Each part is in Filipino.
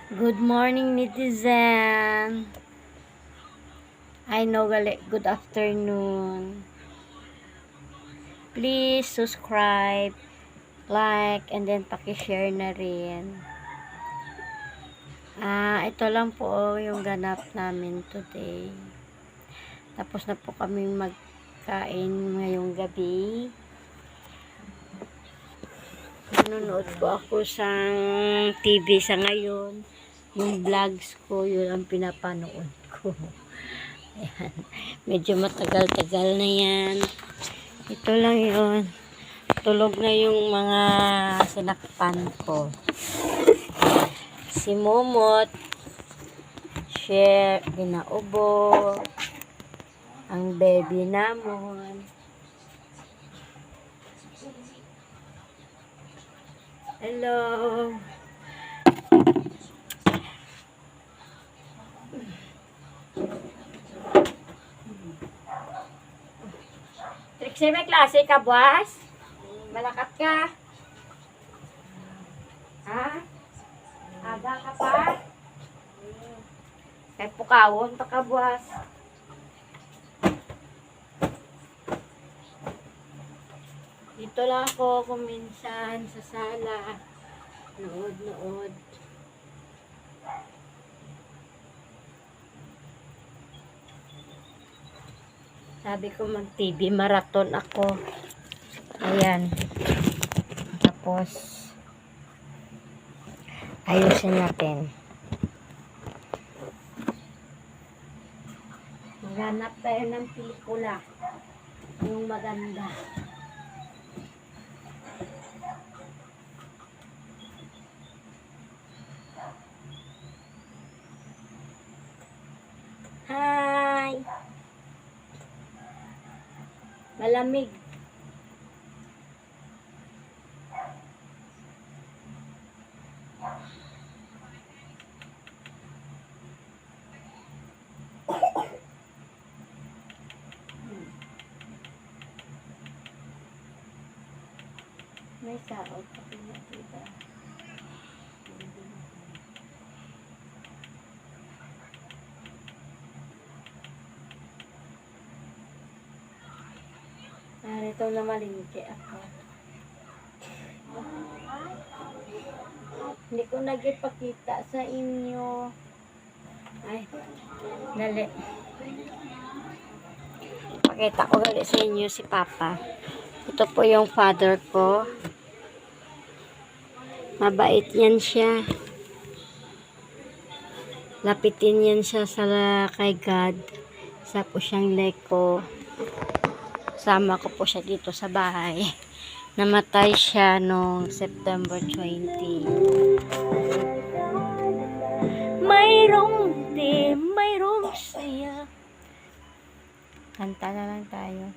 Good morning, netizen. I know, gali. Good afternoon. Please subscribe, like, and then paki-share na rin. Ito lang po yung ganap namin today. Tapos na po kami magkain ngayong gabi. Nanonood po ako sa TV sa ngayon. Yung vlogs ko, yun ang pinapanood ko. Ayan. Medyo matagal-tagal na yan. Ito lang yun. Tulog na yung mga sinakpan ko. Si Momot, share, ginaubo, ang baby namon. Hello. Trixie, may klase ka, buwas? Malakat ka? Ha? Aga ka pa? Kaya pukawon pa ka, buwas. Dito lang ako kuminsan sa sala. Nood. Sabi ko mag-TV marathon ako. Ayan. Tapos ayusin natin. Maghanap tayo ng pelikula. Yung maganda. Hi! Malamig. May sao pa pinakita. Narito na malingki ako. Hindi ko nagipakita sa inyo. Ay, dali. Pakita ko gali sa inyo si Papa. Ito po yung father ko. Mabait yan siya. Lapitin yan siya sa kay God. Isa po siyang leko. Sama ko po siya dito sa bahay. Namatay siya noong September 20. Mayroong saya. Kanta na lang tayo.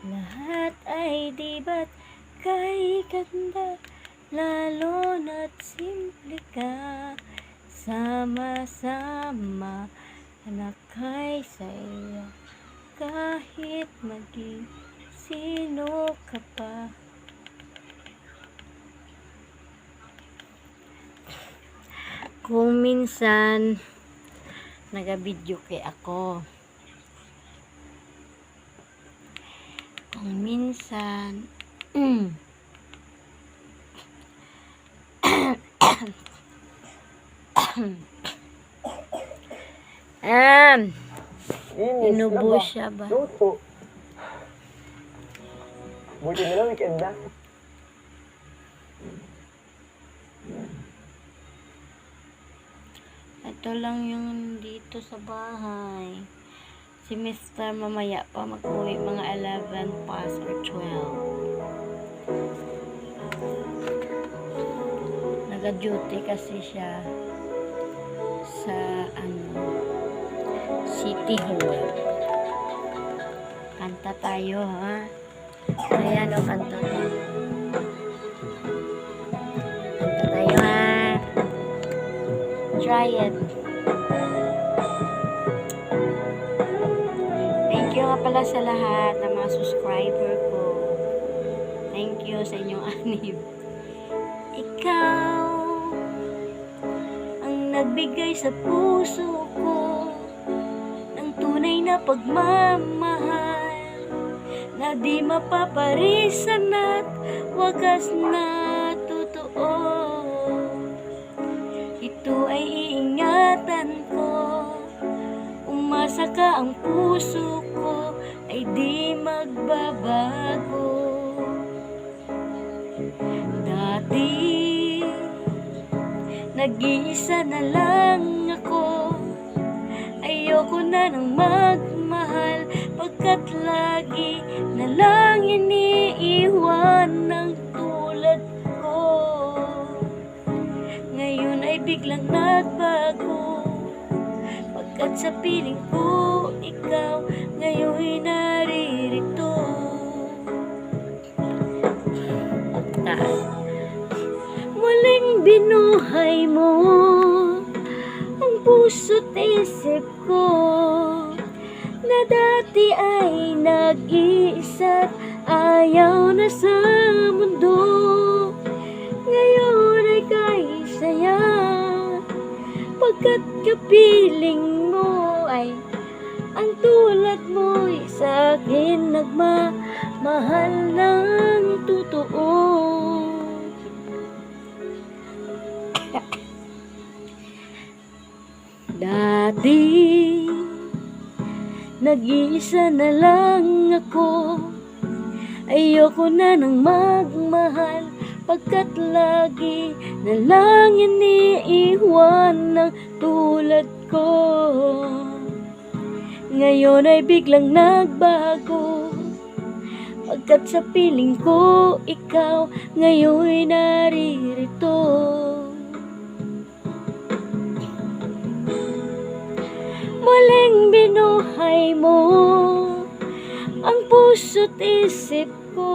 Lahat ay di ba't kay ganda, lalo na't simple ka. Sama-sama, anak ay saya. Kahit maging sino ka pa. Kung minsan naga-video kay ako. Kung minsan inubo siya ba? Luto. Buti nila weekend na. Ito lang yung dito sa bahay. Si Mr. mamaya pa mag-uwi mga 11 past or 12. Nag-duty kasi siya sa City Hall. Kanta tayo, ha? Ayan o, kanta tayo. Kanta tayo, ha? Try it. Thank you nga pala sa lahat ng mga subscriber ko. Thank you sa inyong anib. ikaw ang nagbigay sa puso ko ng tunay na pagmamahal na di mapaparisan at wagas na totoo. Ito ay iingatan ko, umasa ka, ang puso ko ay di magbabago. Dati nag-iisa na lang ako, ayoko na nang magmahal, pagkat lagi na lang iniiwan ng tulad ko. Ngayon ay biglang nagbago, pagkat sa piling ko ikaw ngayon'y naririto. Muling binuhay mo ang puso't isip ko na dati ay nag-iisa't ayaw na sa mundo. Ngayon ay kaisaya, pagkat kapiling mo ay ang tulad mo'y sa'kin nagmamahal ng totoo. Dati nag-iisa na lang ako, ayoko na nang magmahal, pagkat lagi na lang iniiwan ng tulad ko. Ngayon ay biglang nagbago, pagkat sa piling ko ikaw ngayon'y naririto. Muling binuhay mo ang puso't isip ko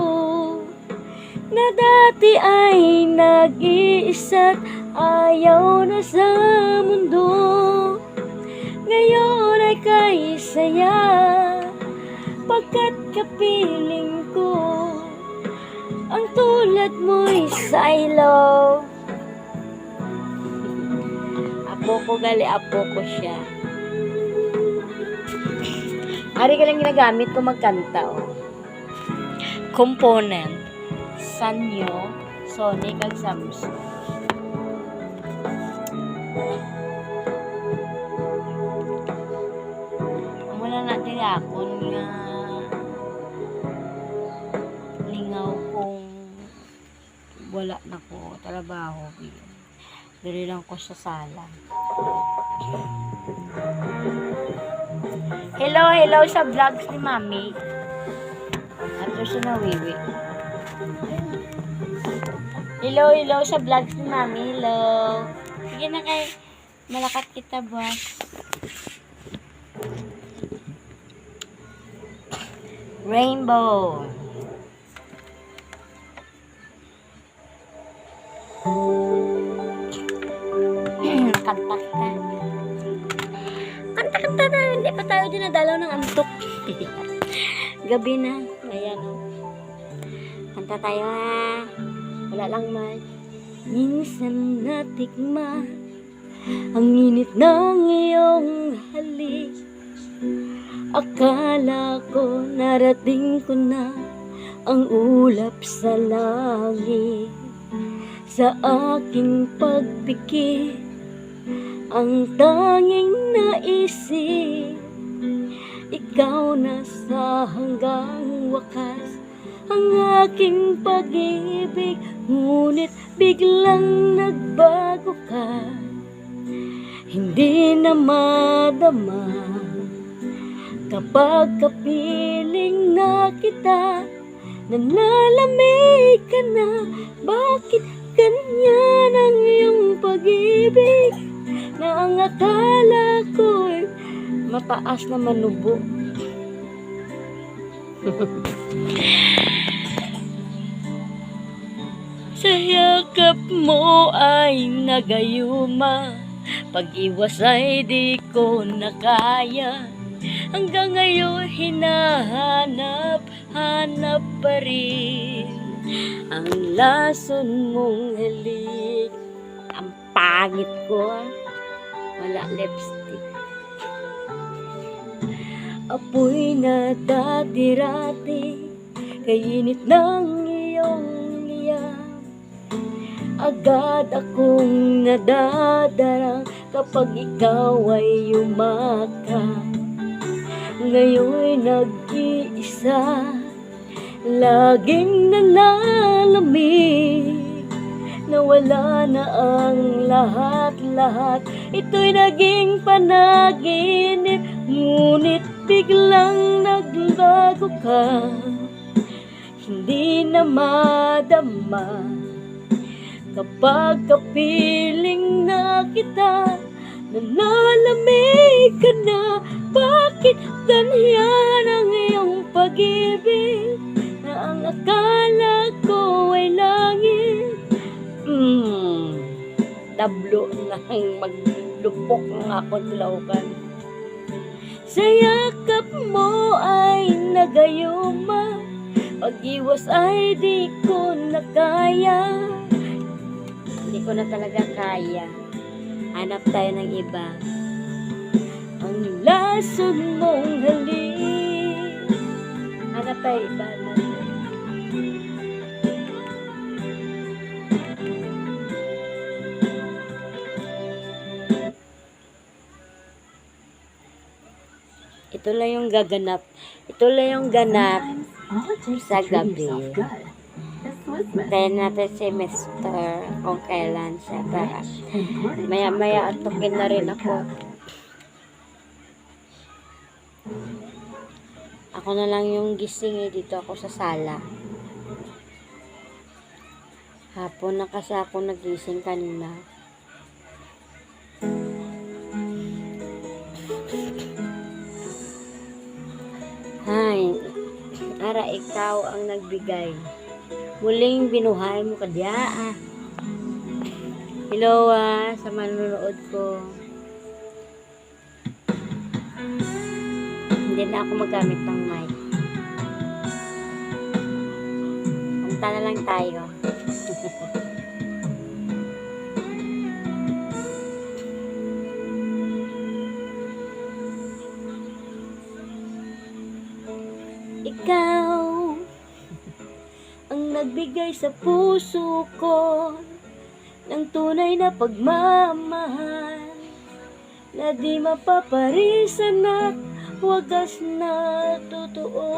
na dati ay nag-iisa't ayaw na sa mundo. Ngayon ay kaisaya, pagkat kapiling ko ang tulad mo'y silo. Apo ko gali, apo ko siya. Ari ka lang ginagamit ko magkanta, oh. Component Sanyo, Sony, kag Samsung. Wala natin akon nga lingaw kung wala na ko trabaho. Dali lang ko sa sala. Hello sa vlogs ni Mami. Ato siya nawiwi. Hello sa vlogs ni Mami. Hello. Sige na kay malakat kita, boss. Rainbow. Kanta na. Hindi pa tayo dinadalaw ng antok. Gabi na. Ayan, o. Kanta tayo, ha. Wala lang man. Minsan natikman ang init ng iyong halik. Akala ko narating ko na ang ulap sa langit. Sa aking pagpikit, ang tanging naisip, ikaw na sa hanggang wakas ang aking pag-ibig. Ngunit biglang nagbago ka, hindi na madama kapag kapiling na kita. Nalalamig ka na, bakit ganyan ang iyong pag-ibig? Na ang akala ko'y mataas na manubo. Sa yakap mo ay nagayuma, pag-iwas ay di ko nakaya. Hanggang ngayon hinahanap pa rin Ang lason mong halik. Ang pangit ko, wala lipstick. Apoy na dati-rati, kainit ng iyong liyan. Agad akong nadadarang kapag ikaw ay yumakap. Ngayon'y nag-iisa, laging nalalamig. Nawala na ang lahat-lahat, ito'y naging panaginip. Ngunit biglang nagbago ka, hindi na madama. Kapag kapiling na kita, nalalamig ka na. Bakit ganyan ang iyong pag-ibig, na ang akala ko ay langit? Tablo lang, maglupok ng akong laukan. Sa yakap mo ay nagayuma, pag-iwas ay di ko na kaya. Hindi ko na talaga kaya. Hanap tayo ng iba. Ang lason mong halik. Hanap tayo iba natin. Ito lang yung gaganap. Ito lang yung ganap sa gabi. Hintayin natin si Mr. kung kailan siya. Para maya-maya atukin na rin ako. Ako na lang yung gising eh. Dito ako sa sala. Hapon na kasi ako nagising kanina. Hay, ara ikaw ang nagbigay. Muling binuhay mo kadya ah. Hello sa manunood ko. Hindi na ako magamit ng mic. Kanta na lang tayo. Ikaw ang nagbigay sa puso ko ng tunay na pagmamahal, na di mapaparisan at wagas na totoo.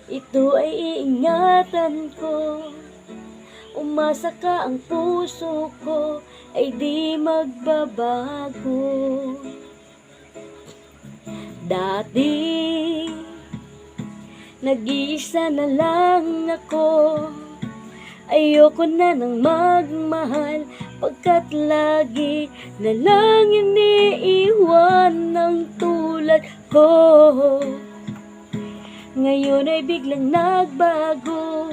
Ito ay iingatan ko, umasa ka, ang puso ko ay di magbabago. Dati nag-iisa na lang ako, ayoko na nang magmahal, pagkat lagi na lang iniiwan ng tulad ko. Ngayon ay biglang nagbago,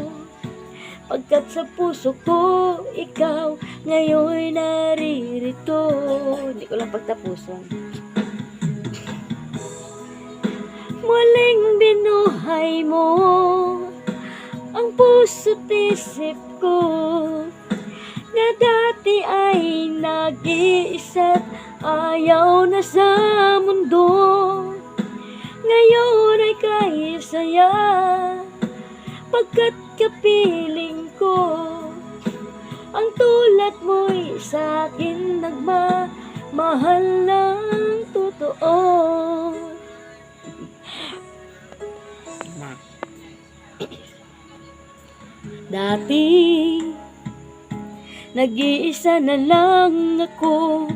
pagkat sa puso ko ikaw ngayon naririto. Hindi ko lang pagtapusan. Muling binuhay mo ang puso't isip ko, na dati ay nag-iisa't ayaw na sa mundo. Ngayon ay kahisaya, pagkat kapiling ko ang tulad mo'y sa'kin nagmamahal ng totoo. Dati nag-iisa na lang ako,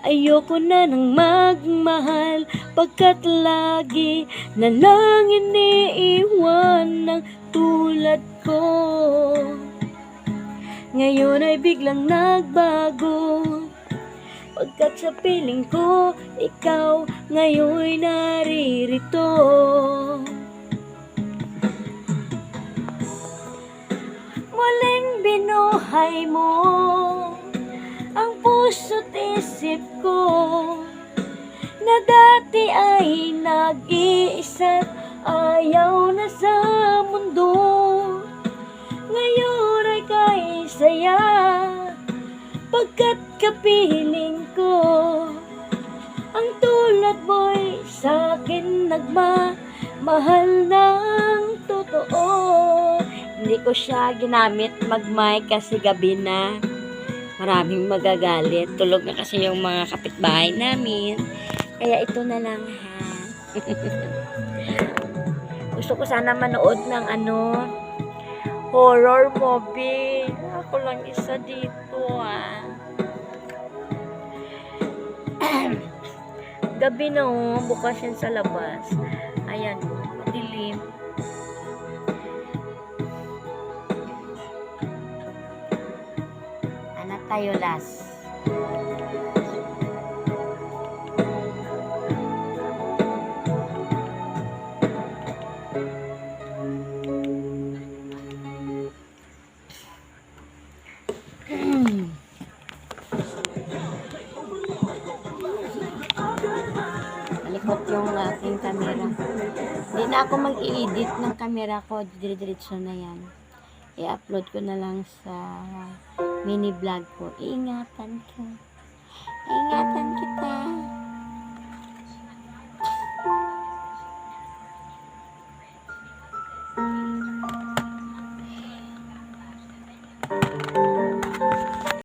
ayoko na nang magmahal, pagkat lagi na lang iniiwan ng tulad ko. Ngayon ay biglang nagbago, pagkat sa piling ko ikaw ngayon naririto. Muling binuhay mo ang puso't isip ko, na dati ay nag-iisa't ayaw na sa mundo. mundo. Ngayon ay kay saya, pagkat kapiling ko ang tulad mo'y sa'kin nagmamahal ng totoo. Hindi ko siya ginamit mag-mic kasi gabi na. Maraming magagalit. Tulog na kasi yung mga kapitbahay namin. Kaya ito na lang ha. Gusto ko sana manood ng horror movie. Ako lang isa dito ah. Gabi na bukas yan sa labas. Ayan, madilim. Anak tayo last. Malikot yung aking camera. Hindi na ako mag-i-edit ng camera ko. Dire-diretso na yan. I-upload ko na lang sa mini vlog ko. Ingatan ko. Ingatan kita.